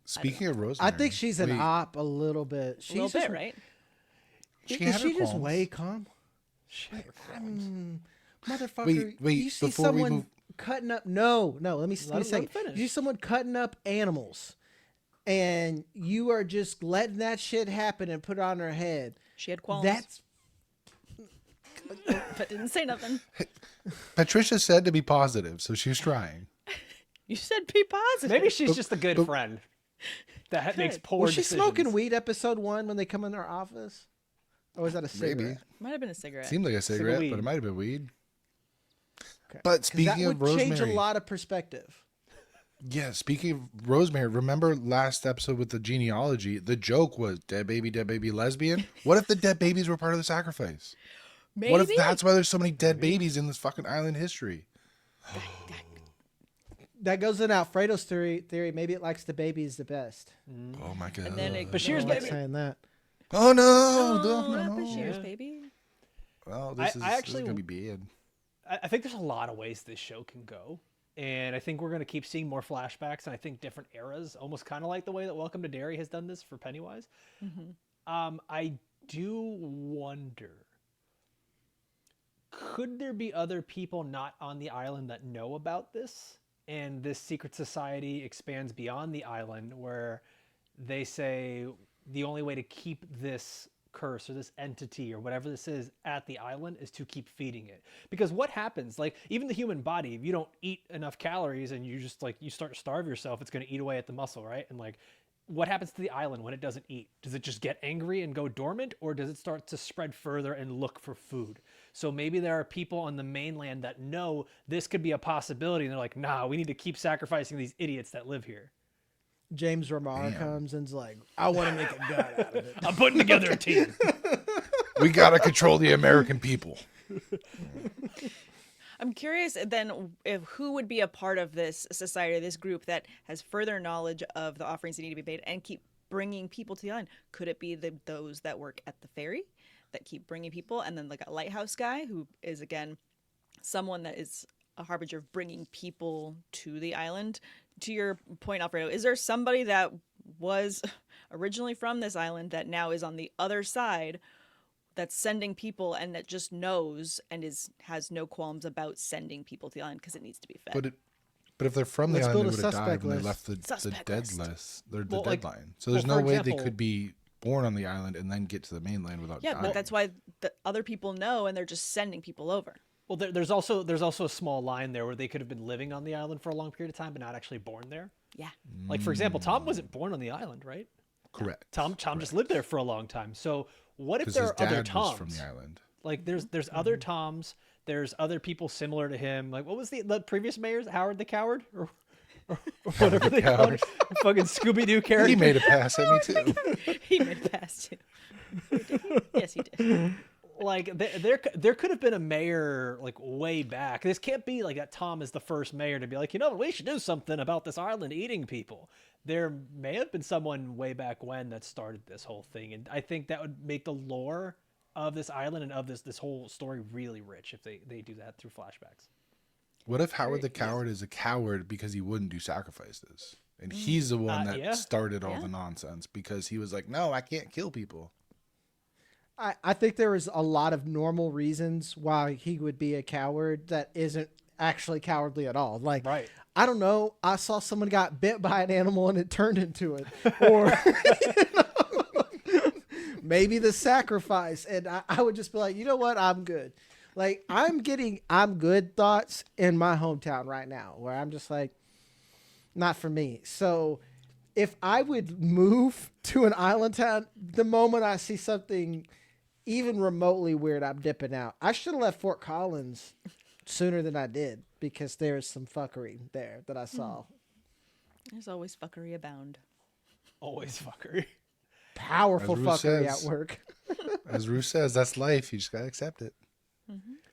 C: Speaking of
B: I
C: Rosemary,
B: think she's an
C: wait,
B: op a little bit.
D: a little
B: She's
D: bit, right?
C: She
B: Is
C: had
B: she
C: her
B: just
C: qualms.
B: way calm? Motherfucker,
C: Wait,
B: you see
C: before we
B: someone
C: move-
B: cutting up. No, let me
A: Let him
B: say.
A: finish.
B: You see someone cutting up animals, and you are just letting that shit happen and put it on her head.
D: She had qualms,
B: That's
D: but didn't say nothing.
C: Patricia said to be positive, so she was trying.
D: You said be positive.
A: Maybe she's just a good friend that makes poor
B: was she
A: decisions.
B: smoking weed episode 1 when they come in their office, or was that a cigarette?
C: Maybe.
D: Might have been a cigarette.
C: Seemed like a cigarette,
A: weed.
C: but it might have been weed.
B: Okay.
C: But
B: 'Cause
C: speaking
B: that
C: of
B: would change
C: Rosemary,
B: a lot of perspective.
C: yeah, speaking of Rosemary, remember last episode with the genealogy? The joke was dead baby, lesbian. What if the dead babies were part of the sacrifice?
D: Maybe.
C: What if that's why there's so many dead babies in this fucking island history?
B: That goes in Alfredo's theory. Maybe it likes the babies the best.
C: Oh my god!
D: And then it,
A: Bashir's
B: I like
A: baby.
B: saying that.
C: Oh no!
D: Oh,
C: no,
D: not
C: no.
D: Bashir's
A: Yeah.
D: baby.
C: Well,
A: I
C: this is
A: actually-
C: gonna be bad.
A: I think there's a lot of ways this show can go. And I think we're going to keep seeing more flashbacks, and I think different eras, almost kind of like the way that Welcome to Derry has done this for Pennywise. I do wonder, could there be other people not on the island that know about this? And this secret society expands beyond the island, where they say the only way to keep this curse or this entity or whatever this is at the island is to keep feeding it. Because what happens, like even the human body, if you don't eat enough calories and you just like you start to starve yourself, it's going to eat away at the muscle, right? And like what happens to the island when it doesn't eat? Does it just get angry and go dormant, or does it start to spread further and look for food? So maybe there are people on the mainland that know this could be a possibility, and they're like, nah, we need to keep sacrificing these idiots that live here.
B: James Remar
C: Damn.
B: comes and's like, I want to make a god out of it.
A: I'm putting together a team.
C: We gotta control the American people.
D: I'm curious then if who would be a part of this society, this group that has further knowledge of the offerings that need to be paid and keep bringing people to the island. Could it be those that work at the ferry that keep bringing people, and then like a lighthouse guy who is again someone that is a harbinger of bringing people to the island? To your point, Alfredo, is there somebody that was originally from this island that now is on the other side that's sending people and that just knows and has no qualms about sending people to the island because it needs to be fed?
C: But if they're from the
B: Let's
C: island,
B: build
C: they
B: a
C: would have died
B: suspect
C: when they
B: list.
C: left the
D: Suspect
C: dead
D: list.
C: list. They're the
A: Well, like-
C: deadline. So there's
A: well,
C: no
A: for
C: way they
A: example-
C: could be born on the island and then get to the mainland without
D: Yeah,
C: dying.
D: but that's why the other people know and they're just sending people over.
A: Well, there's also a small line there where they could have been living on the island for a long period of time but not actually born there.
D: Yeah.
A: Like for example, Tom wasn't born on the island, right?
C: Correct.
A: Tom just lived there for a long time. So what if
C: Because
A: there
C: his
A: are other
C: dad was
A: Toms?
C: from the island.
A: Like there's other Toms, there's other people similar to him. Like what was the previous mayor's, Howard the Coward or whatever they called him? Fucking Scooby Doo character.
C: He made a pass at me too.
D: He made it past too. Yes, he did.
A: Like there could have been a mayor like way back. This can't be like that Tom is the first mayor to be like, you know, we should do something about this island eating people. There may have been someone way back when that started this whole thing, and I think that would make the lore of this island and of this whole story really rich if they do that through flashbacks.
C: What if Howard the Coward is a coward because he wouldn't do sacrifices? And he's the one that
A: yeah.
C: started all
D: Yeah.
C: the nonsense because he was like, no, I can't kill people.
B: I think there is a lot of normal reasons why he would be a coward that isn't actually cowardly at all. Like,
A: Right.
B: I don't know. I saw someone got bit by an animal and it turned into it. Or maybe the sacrifice. And I would just be like, you know what? I'm good. Like, I'm getting I'm good thoughts in my hometown right now where I'm just like, not for me. So if I would move to an island town, the moment I see something even remotely weird, I'm dipping out. I should have left Fort Collins sooner than I did because there's some fuckery there that I saw.
D: There's always fuckery abound.
A: Always fuckery.
B: Powerful
C: As Ruth
B: fuckery
C: says.
B: at work.
C: As Ruth says, that's life. You just got to accept it.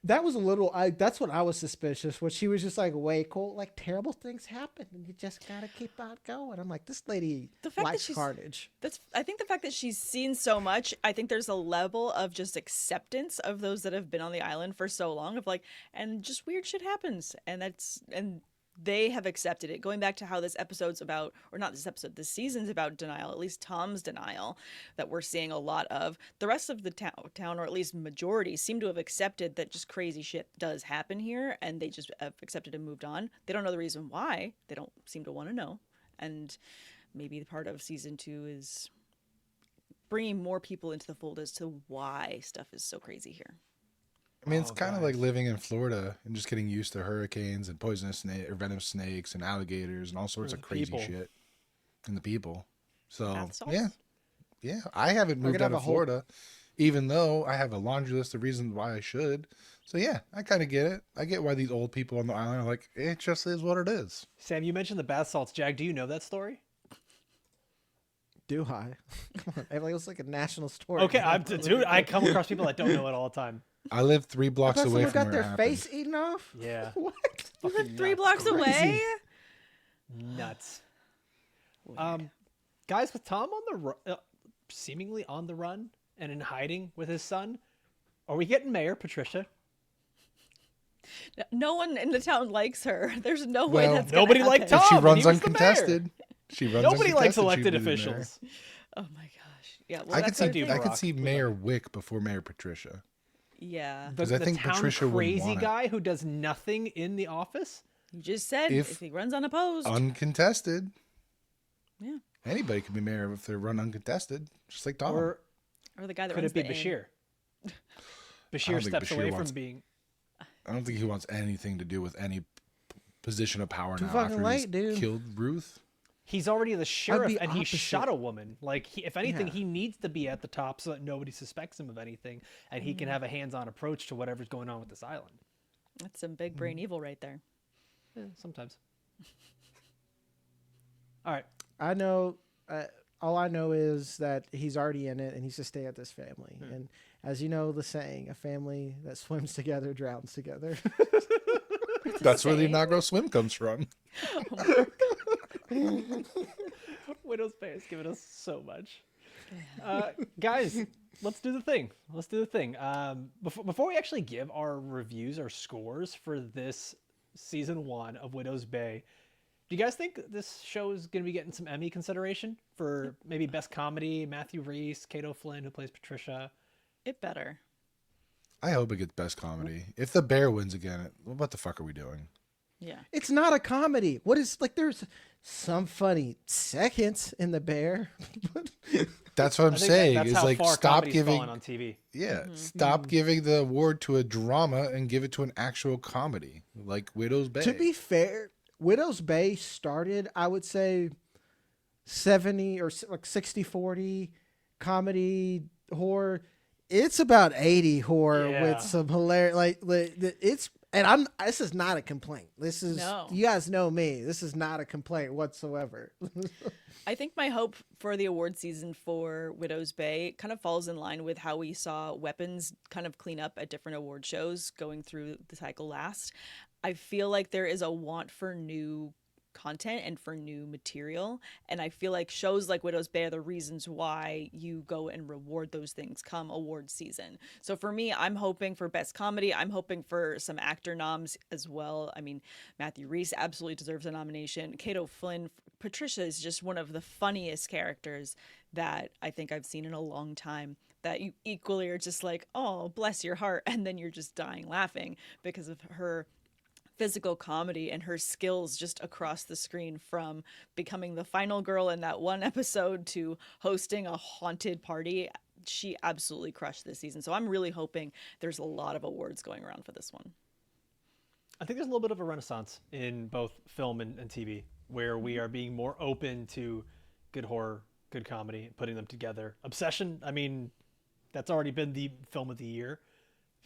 B: That was a little. That's what I was suspicious. When she was just like, way cool. Like terrible things happen, and you just gotta keep on going. I'm like, this lady
D: The fact that
B: likes
D: she's
B: carnage.
D: I think the fact that she's seen so much, I think there's a level of just acceptance of those that have been on the island for so long of like, and just weird shit happens, and they have accepted it. Going back to how this episode's about, or not this episode, this season's about denial, at least Tom's denial that we're seeing a lot of. The rest of the town, or at least majority, seem to have accepted that just crazy shit does happen here, and they just have accepted and moved on. They don't know the reason why. They don't seem to want to know. And maybe the part of season 2 is bringing more people into the fold as to why stuff is so crazy here.
C: I mean, it's kind of like living in Florida and just getting used to hurricanes and poisonous or venomous snakes and alligators and all sorts of crazy shit. And the people. So, yeah. I haven't moved out of Florida, even though I have a laundry list of reasons why I should. So, yeah, I kind of get it. I get why these old people on the island are like, it just is what it is.
A: Sam, you mentioned the bath salts. Jag, do you know that story?
B: Do I? Come on, it was like a national story.
A: Okay, I come across people that don't know it all the time.
C: I live 3 blocks away from
B: got
C: where
B: their
C: it happened.
B: face eaten off.
A: Yeah.
B: What?
D: You live 3 blocks away?
A: Nuts. Guys, with Tom on the seemingly on the run and in hiding with his son, are we getting Mayor Patricia?
D: No one in the town likes her. There's no way that's gonna
A: nobody
D: happen.
A: liked Tom.
C: If she
A: and
C: runs
A: he was the mayor.
C: uncontested,
A: Nobody likes elected
C: she'd be the mayor.
A: officials.
D: Oh my gosh. Yeah, well,
C: I
D: that's
C: could
D: our
C: see
D: thing.
C: I could see Mayor Wick before Mayor Patricia.
D: Yeah.
C: Because I think
A: town
C: Patricia wouldn't
A: crazy
C: want it.
A: guy who does nothing in the office.
D: You just said if he runs unopposed.
C: Uncontested.
D: Yeah.
C: Anybody can be mayor if they run uncontested, just like Tom.
A: Or
D: Or the guy that
A: could
D: runs
A: it be
D: the inn.
A: Bashir?
C: I
A: Bashir
C: don't think
A: steps
C: Bashir
A: away
C: wants-
A: from being.
C: I don't think he wants anything to do with any position of power
B: Too
C: now
B: fucking
C: after
B: late,
C: he's
B: dude.
C: killed Ruth.
A: He's already the sheriff,
B: be
A: and he
B: opposite.
A: shot a woman. Like, if anything,
B: Yeah.
A: he needs to be at the top so that nobody suspects him of anything, and he can have a hands-on approach to whatever's going on with this island.
D: That's some big brain evil right there.
A: Yeah, sometimes. All right.
B: I know. All I know is that he's already in it, and he's to stay at this family. And as you know, the saying, "A family that swims together drowns together."
C: That's where the
D: saying.
C: inaugural swim comes from.
A: Widow's Bay has given us so much. Guys, let's do the thing. Before we actually give our reviews, our scores for this season 1 of Widow's Bay, do you guys think this show is going to be getting some Emmy consideration for maybe Best Comedy? Matthew Rhys, Kato Flynn, who plays Patricia.
D: It better.
C: I hope it gets best comedy. If the bear wins again, what the fuck are we doing?
D: Yeah.
B: It's not a comedy. What is like? There's some funny seconds in the bear.
C: That's what I'm
A: I think
C: saying.
A: that's
C: Is
A: how
C: like
A: far
C: stop
A: comedy's
C: giving.
A: fallen on TV.
C: Yeah, stop giving the award to a drama and give it to an actual comedy like Widow's Bay.
B: To be fair, Widow's Bay started, I would say, 70 or like 60-40 comedy horror. It's about 80 horror
A: Yeah.
B: with some hilarious. Like it's, and I'm. This is not a complaint. This is.
D: No.
B: You guys know me. This is not a complaint whatsoever.
D: I think my hope for the award season for Widow's Bay kind of falls in line with how we saw Weapons kind of clean up at different award shows going through the cycle last. I feel like there is a want for new content and for new material, and I feel like shows like Widow's Bay are the reasons why you go and reward those things come award season. So for me, I'm hoping for best comedy. I'm hoping for some actor noms as well. I mean, Matthew Rhys absolutely deserves a nomination. Kato Flynn, Patricia is just one of the funniest characters that I think I've seen in a long time, that you equally are just like, oh, bless your heart, and then you're just dying laughing because of her physical comedy and her skills just across the screen, from becoming the final girl in that one episode to hosting a haunted party. She absolutely crushed this season. So I'm really hoping there's a lot of awards going around for this one.
A: I think there's a little bit of a renaissance in both film and TV, where we are being more open to good horror, good comedy, putting them together. Obsession, I mean, that's already been the film of the year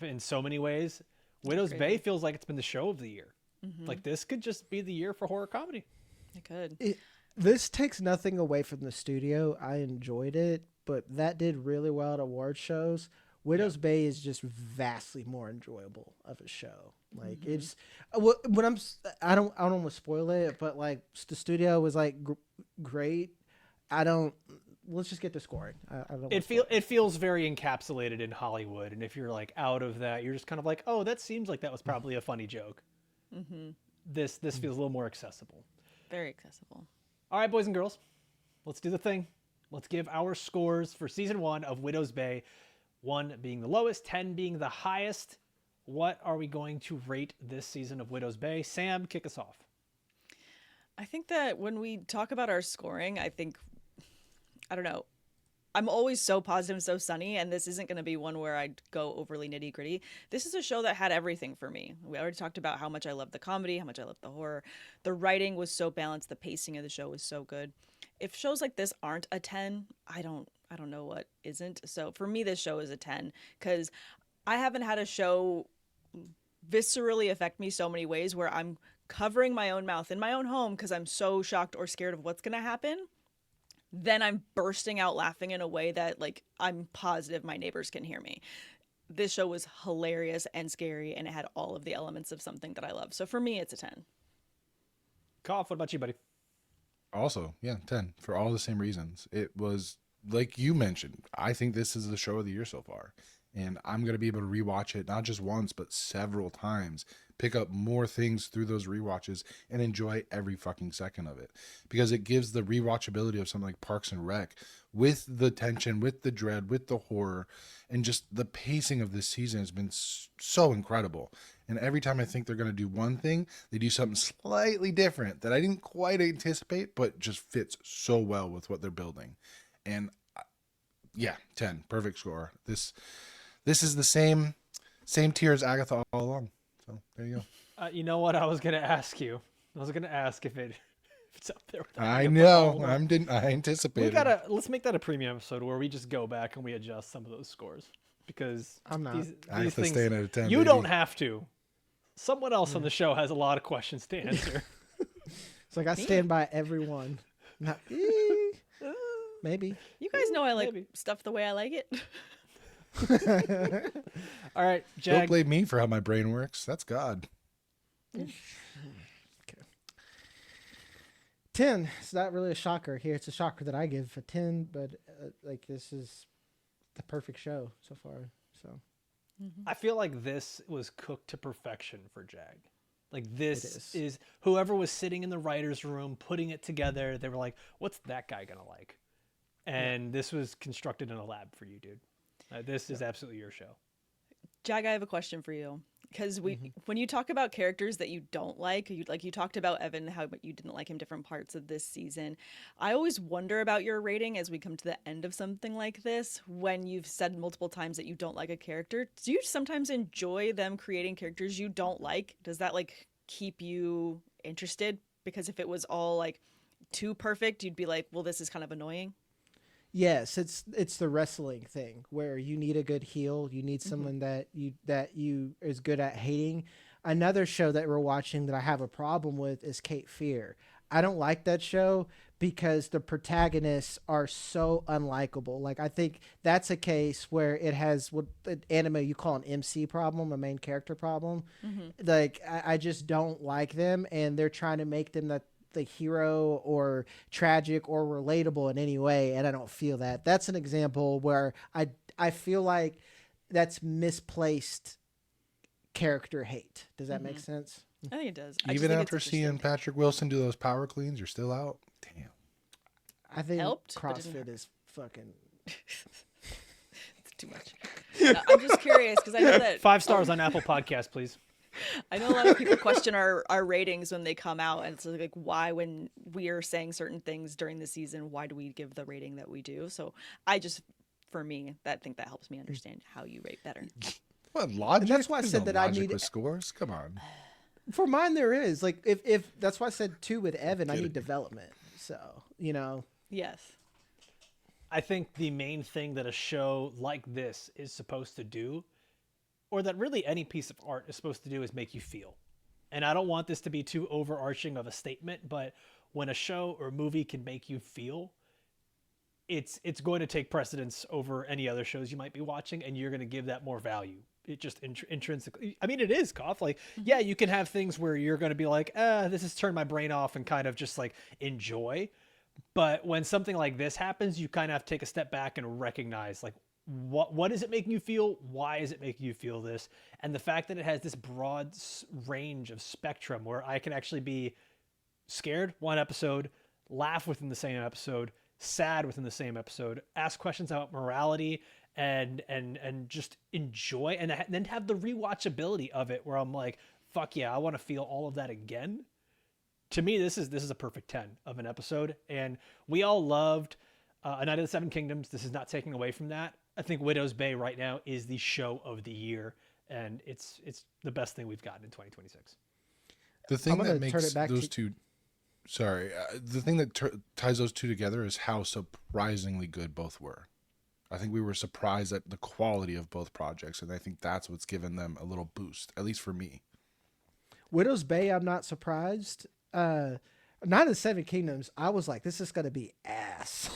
A: in so many ways. Widow's Bay feels like it's been the show of the year. Like, this could just be the year for horror comedy.
D: It could.
B: This takes nothing away from the studio. I enjoyed it, but that did really well at award shows. Widow's Bay is just vastly more enjoyable of a show. Like it's when I don't want to spoil it, but like the studio was like great. Let's just get to scoring. I don't.
A: It feels very encapsulated in Hollywood, and if you're like out of that, you're just kind of like, oh, that seems like that was probably a funny joke. This feels a little more accessible.
D: Very accessible.
A: All right, boys and girls, let's do the thing. Let's give our scores for season 1 of Widow's Bay. 1 being the lowest, 10 being the highest. What are we going to rate this season of Widow's Bay? Sam, kick us off.
D: I think that when we talk about our scoring, I don't know. I'm always so positive and so sunny, and this isn't going to be one where I'd go overly nitty gritty. This is a show that had everything for me. We already talked about how much I love the comedy, how much I love the horror. The writing was so balanced. The pacing of the show was so good. If shows like this aren't a 10, I don't know what isn't. So for me, this show is a 10 because I haven't had a show viscerally affect me so many ways where I'm covering my own mouth in my own home because I'm so shocked or scared of what's going to happen. Then I'm bursting out laughing in a way that, like, I'm positive my neighbors can hear me. This show was hilarious and scary, and it had all of the elements of something that I love. So for me, it's a 10.
A: Kopf, what about you, buddy?
C: Also, yeah, 10 for all the same reasons. It was like you mentioned. I think this is the show of the year so far, and I'm going to be able to rewatch it not just once but several times, pick up more things through those rewatches, and enjoy every fucking second of it because it gives the rewatchability of something like Parks and Rec with the tension, with the dread, with the horror, and just the pacing of this season has been so incredible. And every time I think they're going to do one thing, they do something slightly different that I didn't quite anticipate, but just fits so well with what they're building. And yeah, 10, perfect score. This is the same tier as Agatha all along. So there you go.
A: You know what? I was going to ask you. I was going to ask if it's up there. With
C: I know. I anticipated.
A: Let's make that a premium episode where we just go back and we adjust some of those scores because
B: I'm not.
C: I have to stay in at a 10.
A: You
C: baby.
A: don't have to. Someone else on the show has a lot of questions to answer.
B: It's like I stand by everyone. Not, maybe.
D: You guys know I like stuff the way I like it.
A: All right, Jag.
C: Don't blame me for how my brain works. That's God.
B: Okay. 10. It's not really a shocker here. It's a shocker that I give a 10, but like this is the perfect show so far. So
A: I feel like this was cooked to perfection for Jag. Like this is whoever was sitting in the writer's room putting it together. They were like, "What's that guy gonna like?" And this was constructed in a lab for you, dude. This is absolutely your show.
D: Jag, I have a question for you. Because when you talk about characters that you don't like you talked about Evan, how you didn't like him different parts of this season. I always wonder about your rating as we come to the end of something like this. When you've said multiple times that you don't like a character, do you sometimes enjoy them creating characters you don't like? Does that like keep you interested? Because if it was all like too perfect, you'd be like, well, this is kind of annoying.
B: yes, it's the wrestling thing where you need a good heel. You need someone that you is good at hating. Another show that we're watching that I have a problem with is Cape Fear. I don't like that show because the protagonists are so unlikable. Like I think that's a case where it has what anime you call an MC problem, a main character problem. Like I just don't like them, and they're trying to make them the hero or tragic or relatable in any way, and I don't feel that. That's an example where I feel like that's misplaced character hate. Does that make sense?
D: I think it does.
C: Even after seeing Patrick Wilson do those power cleans, you're still out? Damn.
B: I think
D: Helped, but didn't
B: CrossFit
D: hurt.
B: is fucking...
D: It's too much. No, I'm just curious because I know that
A: 5 stars on Apple Podcast, please.
D: I know a lot of people question our ratings when they come out, and it's like why when we are saying certain things during the season, why do we give the rating that we do? So I just, for me, think that helps me understand how you rate better.
C: What logic?
B: And that's why I
C: There's
B: said
C: no
B: that I
C: logic
B: need-
C: with scores. Come on.
B: For mine, there is. Like, if that's why I said 2 with Evan, I
C: Kidding.
B: need development. So, you know.
D: Yes.
A: I think the main thing that a show like this is supposed to do, or that really any piece of art is supposed to do, is make you feel. And I don't want this to be too overarching of a statement, but when a show or movie can make you feel, it's going to take precedence over any other shows you might be watching, and you're going to give that more value. It just intrinsically, I mean, it is Kopf. Like, yeah, you can have things where you're going to be like, this has turned my brain off, and kind of just like enjoy. But when something like this happens, you kind of have to take a step back and recognize, like, what is it making you feel? Why is it making you feel this? And the fact that it has this broad range of spectrum where I can actually be scared one episode, laugh within the same episode, sad within the same episode, ask questions about morality, and just enjoy, and then have the rewatchability of it where I'm like, fuck yeah, I want to feel all of that again. To me, this is a perfect 10 of an episode, and we all loved A Night of the Seven Kingdoms. This is not taking away from that. I think Widow's Bay right now is the show of the year, and it's the best thing we've gotten in 2026.
C: The thing that makes those two, the thing that ties those two together is how surprisingly good both were. I think we were surprised at the quality of both projects, and I think that's what's given them a little boost, at least for me.
B: Widow's Bay, I'm not surprised. Night of the Seven Kingdoms, I was like, this is going to be ass.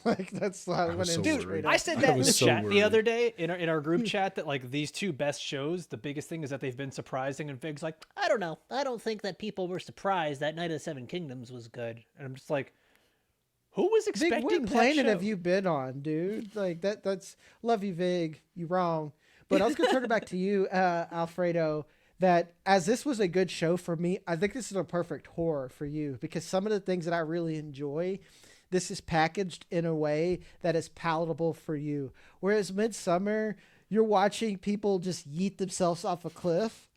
B: Like, that's how I went in.
A: Dude, I said that in the chat the other day in our group chat, that like these two best shows, the biggest thing is that they've been surprising, and Vig's like, I don't know. I don't think that people were surprised that Night of the Seven Kingdoms was good. And I'm just like, who was expecting
B: Vig, what planet have you been on, dude? Like that's love you, Vig. You wrong. But I was going to turn it back to you, Alfredo, that as this was a good show for me, I think this is a perfect horror for you, because some of the things that I really enjoy, this is packaged in a way that is palatable for you. Whereas Midsummer, you're watching people just yeet themselves off a cliff,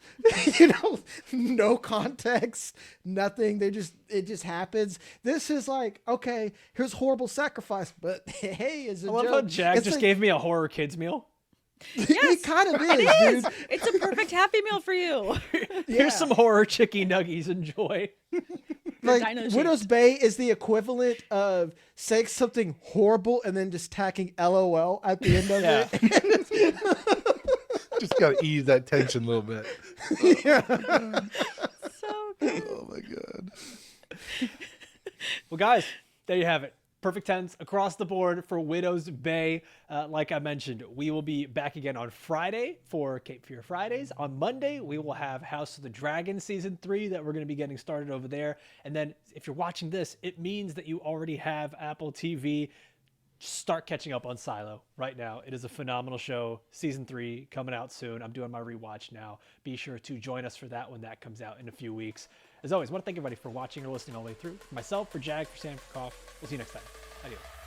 B: no context, nothing. It just happens. This is like, okay, here's horrible sacrifice, but hey, is a
A: I love
B: joke.
A: how Jag just
B: like,
A: gave me a horror kids meal.
D: Yes,
B: it kind of is,
D: it is.
B: dude.
D: It's a perfect Happy Meal for you.
A: Here's some horror chicky nuggies. Enjoy.
B: Like,
D: Dino
B: Widow's
D: shaped.
B: Bay is the equivalent of saying something horrible and then just tacking LOL at the end of it.
C: Just got to ease that tension a little bit.
D: So good.
C: Oh my God.
A: Well, guys, there you have it. Perfect 10s across the board for Widow's Bay. Like I mentioned, we will be back again on Friday for Cape Fear Fridays. On Monday, we will have House of the Dragon Season 3 that we're going to be getting started over there. And then if you're watching this, it means that you already have Apple TV. Start catching up on Silo right now. It is a phenomenal show. Season 3 coming out soon. I'm doing my rewatch now. Be sure to join us for that when that comes out in a few weeks. As always, I want to thank everybody for watching or listening all the way through. For myself, for Jag, for Sam, for Kopf. We'll see you next time. Adios.